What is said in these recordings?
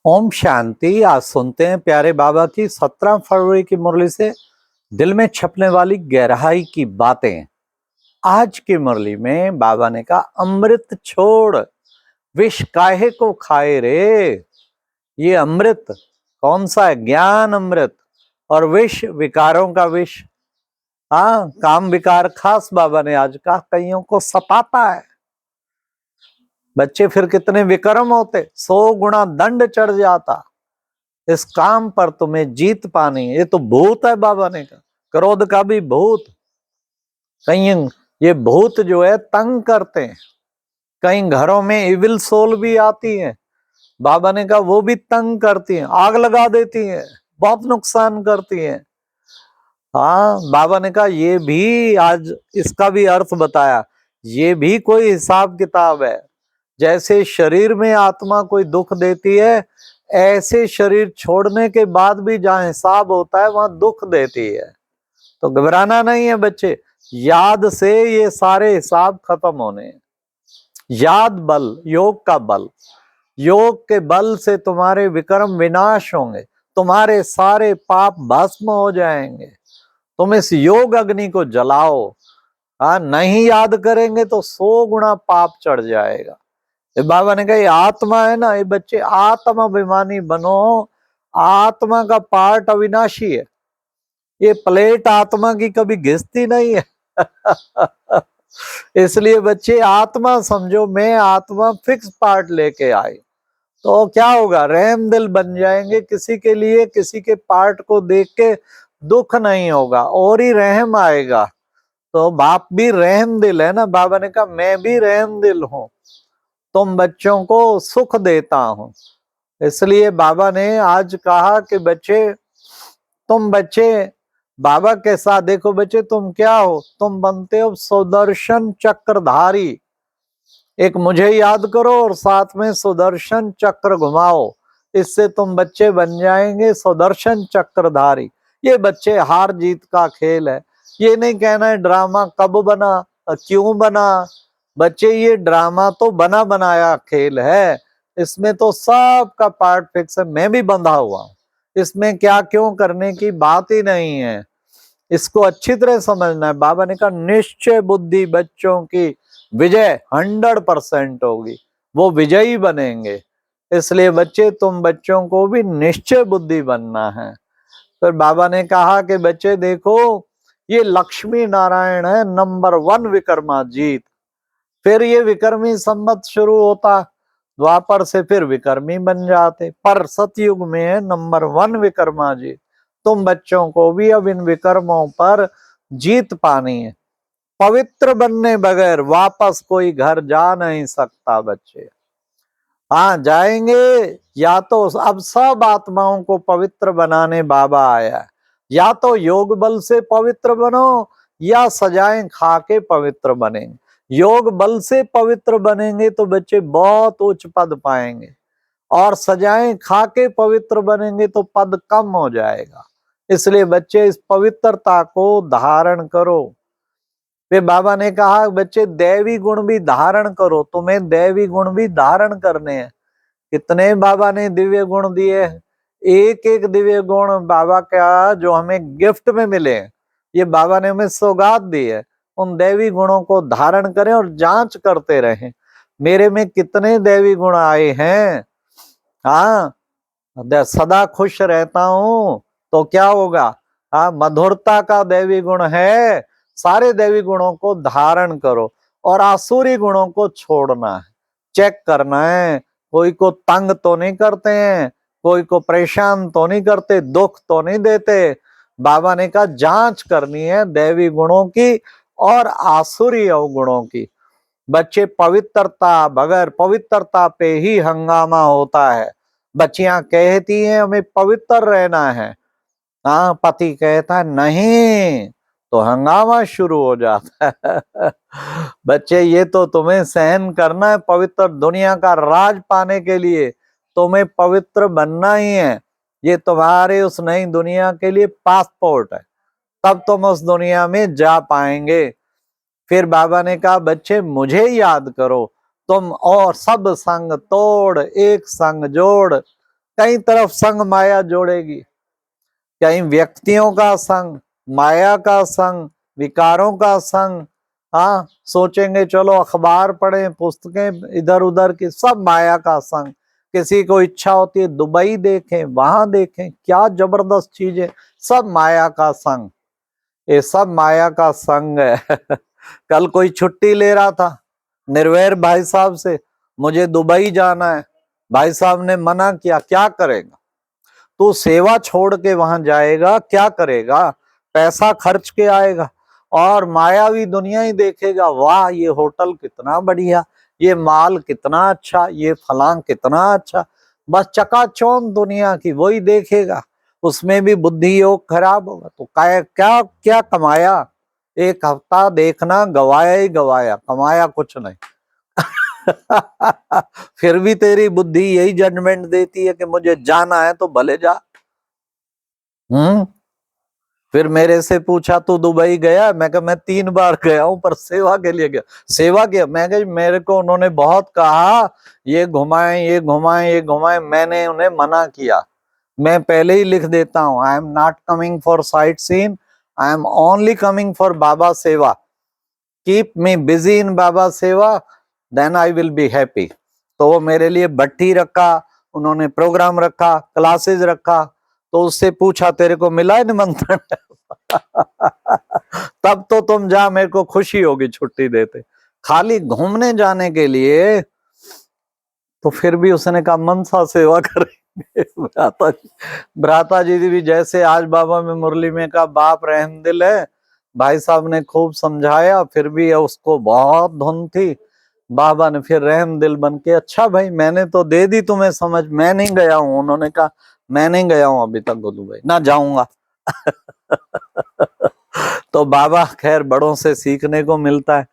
ओम शांति। आज सुनते हैं प्यारे बाबा की 17 फरवरी की मुरली से दिल में छपने वाली गहराई की बातें। आज की मुरली में बाबा ने कहा, अमृत छोड़ विष काहे को खाए रे। ये अमृत कौन सा है? ज्ञान अमृत। और विष विकारों का विष। हाँ, काम विकार खास बाबा ने आज कहा कईयों को सताता है। बच्चे फिर कितने विक्रम होते, 100 गुना दंड चढ़ जाता। इस काम पर तुम्हें जीत पानी। ये तो भूत है, बाबा ने कहा, क्रोध का भी भूत। कहीं ये भूत जो है तंग करते हैं। कहीं घरों में इविल सोल भी आती है, बाबा ने कहा वो भी तंग करती हैं, आग लगा देती हैं, बहुत नुकसान करती हैं। हाँ, बाबा ने कहा ये भी, आज इसका भी अर्थ बताया, ये भी कोई हिसाब किताब है। जैसे शरीर में आत्मा कोई दुख देती है, ऐसे शरीर छोड़ने के बाद भी जहां हिसाब होता है वहां दुख देती है। तो घबराना नहीं है बच्चे, याद से ये सारे हिसाब खत्म होने हैं। याद बल, योग का बल, योग के बल से तुम्हारे विक्रम विनाश होंगे, तुम्हारे सारे पाप भस्म हो जाएंगे। तुम इस योग अग्नि को जलाओ। हाँ, नहीं याद करेंगे तो 100 गुना पाप चढ़ जाएगा। ये बाबा ने कहा ये आत्मा है ना, ये बच्चे आत्मा अभिमानी बनो। आत्मा का पार्ट अविनाशी है। ये प्लेट आत्मा की कभी घिसती नहीं है। इसलिए बच्चे आत्मा समझो, मैं आत्मा फिक्स पार्ट लेके आई। तो क्या होगा, रहम दिल बन जाएंगे। किसी के लिए, किसी के पार्ट को देख के दुख नहीं होगा और ही रहम आएगा। तो बाप भी रहम दिल है ना। बाबा ने कहा मैं भी रहम दिल हूं, तुम बच्चों को सुख देता हूं। इसलिए बाबा ने आज कहा कि बच्चे, तुम बच्चे बाबा के साथ देखो। बच्चे तुम क्या हो? तुम बनते हो सुदर्शन चक्रधारी। एक मुझे याद करो और साथ में सुदर्शन चक्र घुमाओ। इससे तुम बच्चे बन जाएंगे सुदर्शन चक्रधारी। ये बच्चे हार जीत का खेल है। ये नहीं कहना है ड्रामा कब बना, क्यों बना। बच्चे ये ड्रामा तो बना बनाया खेल है। इसमें तो सबका पार्ट फिक्स है। मैं भी बंधा हुआ हूं, इसमें क्या क्यों करने की बात ही नहीं है। इसको अच्छी तरह समझना है। बाबा ने कहा निश्चय बुद्धि बच्चों की विजय 100% होगी, वो विजयी बनेंगे। इसलिए बच्चे, तुम बच्चों को भी निश्चय बुद्धि बनना है। फिर बाबा ने कहा कि बच्चे देखो, ये लक्ष्मी नारायण है नंबर 1 विक्रमाजीत। फिर ये विक्रमी संवत शुरू होता, द्वापर से फिर विक्रमी बन जाते, पर सतयुग में है नंबर 1 विक्रमाजीत। तुम बच्चों को भी अब इन विक्रमों पर जीत पानी है। पवित्र बनने बगैर वापस कोई घर जा नहीं सकता बच्चे। हाँ जाएंगे, या तो अब सब आत्माओं को पवित्र बनाने बाबा आया। या तो योग बल से पवित्र बनो, या सजाएं खा के पवित्र बनेंगे। योग बल से पवित्र बनेंगे तो बच्चे बहुत उच्च पद पाएंगे, और सजाएं खा के पवित्र बनेंगे तो पद कम हो जाएगा। इसलिए बच्चे इस पवित्रता को धारण करो। वे बाबा ने कहा बच्चे दैवी गुण भी धारण करो, तुम्हें दैवी गुण भी धारण करने हैं। कितने बाबा ने दिव्य गुण दिए, एक एक दिव्य गुण बाबा का जो हमें गिफ्ट में मिले, ये बाबा ने हमें सौगात दी है। उन दैवी गुणों को धारण करें और जांच करते रहें, मेरे में कितने दैवी गुण आए हैं। हाँ, सदा खुश रहता हूं तो क्या होगा? हाँ, मधुरता का दैवी गुण है। सारे दैवी गुणों को धारण करो और आसुरी गुणों को छोड़ना है। चेक करना है, कोई को तंग तो नहीं करते हैं, कोई को परेशान तो नहीं करते, दुख तो नहीं देते। बाबा ने कहा जांच करनी है दैवी गुणों की और आसुरी अवगुणों की। बच्चे पवित्रता, बगैर पवित्रता पे ही हंगामा होता है। बच्चियां कहती हैं हमें पवित्र रहना है, हाँ, पति कहता है नहीं, तो हंगामा शुरू हो जाता है। बच्चे ये तो तुम्हें सहन करना है। पवित्र दुनिया का राज पाने के लिए तुम्हें पवित्र बनना ही है। ये तुम्हारे उस नई दुनिया के लिए पासपोर्ट है, तब तुम उस दुनिया में जा पाएंगे। फिर बाबा ने कहा बच्चे मुझे याद करो तुम, और सब संग तोड़ एक संग जोड़। कई तरफ संग माया जोड़ेगी, कहीं व्यक्तियों का संग, माया का संग, विकारों का संग। हाँ, सोचेंगे चलो अखबार पढ़ें, पुस्तकें इधर उधर की, सब माया का संग। किसी को इच्छा होती है दुबई देखें, वहां देखें, क्या जबरदस्त चीजें, सब माया का संग। ये सब माया का संग है। कल कोई छुट्टी ले रहा था निर्वैर भाई साहब से, मुझे दुबई जाना है। भाई साहब ने मना किया, क्या करेगा तू, सेवा छोड़ के वहां जाएगा, क्या करेगा, पैसा खर्च के आएगा और मायावी दुनिया ही देखेगा। वाह, ये होटल कितना बढ़िया, ये माल कितना अच्छा, ये फलां कितना अच्छा, बस चकाचौंध दुनिया की वही देखेगा। उसमें भी बुद्धि योग खराब होगा तो क्या क्या कमाया। एक हफ्ता देखना, गवाया ही गवाया, कमाया कुछ नहीं। फिर भी तेरी बुद्धि यही जजमेंट देती है कि मुझे जाना है तो भले जा। फिर मेरे से पूछा तू दुबई गया, मैं कहा मैं 3 बार गया हूं पर सेवा के लिए गया। सेवा किया, मैं कहा मेरे को उन्होंने बहुत कहा ये घुमाएं ये घुमाएं ये घुमाएं, मैंने उन्हें मना किया। मैं पहले ही लिख देता हूं, I am not coming for sight seen, I am only coming for baba seva. Keep me busy in baba seva, then I will be happy. तो वो मेरे लिए भट्टी रखा, उन्होंने प्रोग्राम रखा, क्लासेस रखा। तो उससे पूछा तेरे को मिला है निमंत्रण? तब तो तुम जा, मेरे को खुशी होगी छुट्टी देते। खाली घूमने जाने के लिए तो फिर भी उसने कहा मनसा सेवा करेंगे। भ्राता जी भी जैसे आज बाबा में मुरली में कहा बाप रहम दिल है, भाई साहब ने खूब समझाया, फिर भी उसको बहुत धुन थी। बाबा ने फिर रहम दिल बन के, अच्छा भाई मैंने तो दे दी तुम्हें समझ, मैं नहीं गया हूं। उन्होंने कहा मैं नहीं गया हूं अभी तक गोलू भाई, ना जाऊंगा। तो बाबा खैर बड़ों से सीखने को मिलता है,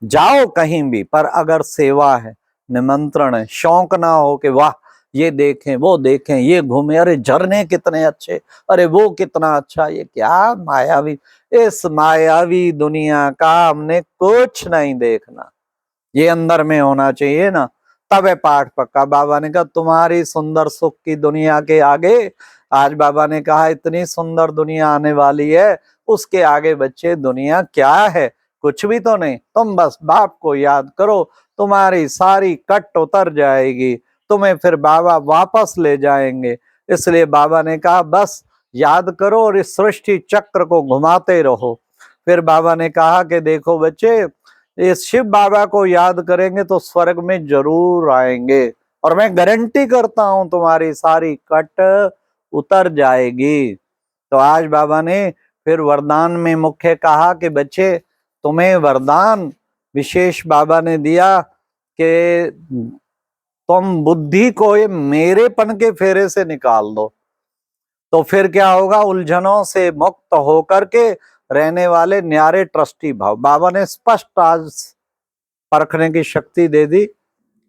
जाओ कहीं भी पर अगर सेवा है, निमंत्रण है, शौक ना हो कि वाह ये देखें वो देखें ये घूमे, अरे झरने कितने अच्छे, अरे वो कितना अच्छा, ये क्या मायावी, इस मायावी दुनिया का हमने कुछ नहीं देखना, ये अंदर में होना चाहिए ना, तब है पाठ पक्का। बाबा ने कहा तुम्हारी सुंदर सुख की दुनिया के आगे, आज बाबा ने कहा इतनी सुंदर दुनिया आने वाली है, उसके आगे बच्चे दुनिया क्या है, कुछ भी तो नहीं। तुम बस बाप को याद करो, तुम्हारी सारी कट उतर जाएगी, तुम्हें फिर बाबा वापस ले जाएंगे। इसलिए बाबा ने कहा बस याद करो और इस सृष्टि चक्र को घुमाते रहो। फिर बाबा ने कहा कि देखो बच्चे, इस शिव बाबा को याद करेंगे तो स्वर्ग में जरूर आएंगे, और मैं गारंटी करता हूं तुम्हारी सारी कट उतर जाएगी। तो आज बाबा ने फिर वरदान में मुख्य कहा कि बच्चे तुम्हें वरदान विशेष बाबा ने दिया कि तुम बुद्धि को ये मेरेपन के फेरे से निकाल दो, तो फिर क्या होगा, उलझनों से मुक्त होकर के रहने वाले न्यारे ट्रस्टी भाव। बाबा ने स्पष्ट आज परखने की शक्ति दे दी।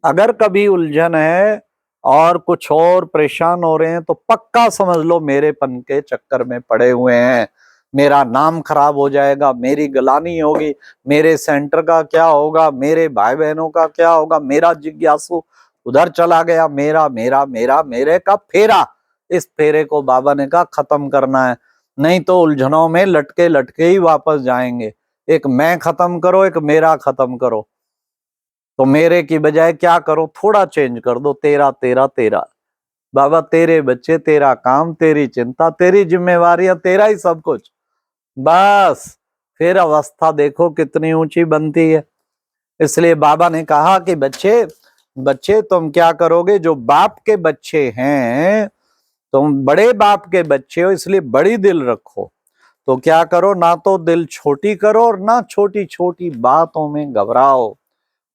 अगर कभी उलझन है और कुछ और परेशान हो रहे हैं तो पक्का समझ लो मेरेपन के चक्कर में पड़े हुए हैं, मेरा नाम खराब हो जाएगा, मेरी गलानी होगी, मेरे सेंटर का क्या होगा, मेरे भाई बहनों का क्या होगा, मेरा जिज्ञासु उधर चला गया, मेरा मेरा मेरा मेरे का फेरा, इस फेरे को बाबा ने कहा खत्म करना है, नहीं तो उलझनों में लटके लटके ही वापस जाएंगे। एक मैं खत्म करो, एक मेरा खत्म करो। तो मेरे की बजाय क्या करो, थोड़ा चेंज कर दो, तेरा तेरा तेरा। बाबा तेरे बच्चे, तेरा काम, तेरी चिंता, तेरी जिम्मेवारियां, तेरा ही सब कुछ, बस फिर अवस्था देखो कितनी ऊंची बनती है। इसलिए बाबा ने कहा कि बच्चे बच्चे तुम क्या करोगे, जो बाप के बच्चे हैं, तुम बड़े बाप के बच्चे हो, इसलिए बड़ी दिल रखो। तो क्या करो, ना तो दिल छोटी करो और ना छोटी छोटी बातों में घबराओ।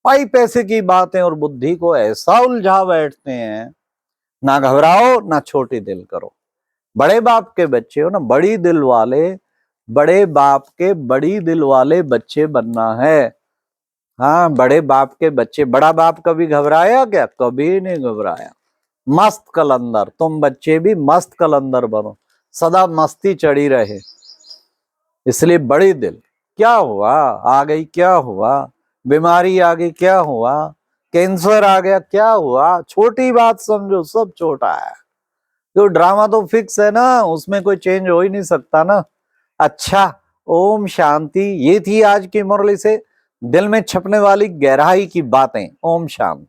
पाई पैसे की बातें और बुद्धि को ऐसा उलझा बैठते हैं, ना घबराओ ना छोटी दिल करो। बड़े बाप के बच्चे हो ना, बड़ी दिल वाले, बड़े बाप के बड़ी दिल वाले बच्चे बनना है। हाँ, बड़े बाप के बच्चे। बड़ा बाप कभी घबराया क्या? कभी नहीं घबराया। मस्त कलंदर, तुम बच्चे भी मस्त कलंदर बनो, सदा मस्ती चढ़ी रहे। इसलिए बड़ी दिल, क्या हुआ आ गई, क्या हुआ, बीमारी आ गई क्या हुआ, कैंसर आ गया क्या हुआ, छोटी बात समझो, सब छोटा है। तो ड्रामा तो फिक्स है ना, उसमें कोई चेंज हो ही नहीं सकता ना। अच्छा, ओम शांति। ये थी आज की मुरली से दिल में छपने वाली गहराई की बातें। ओम शांति।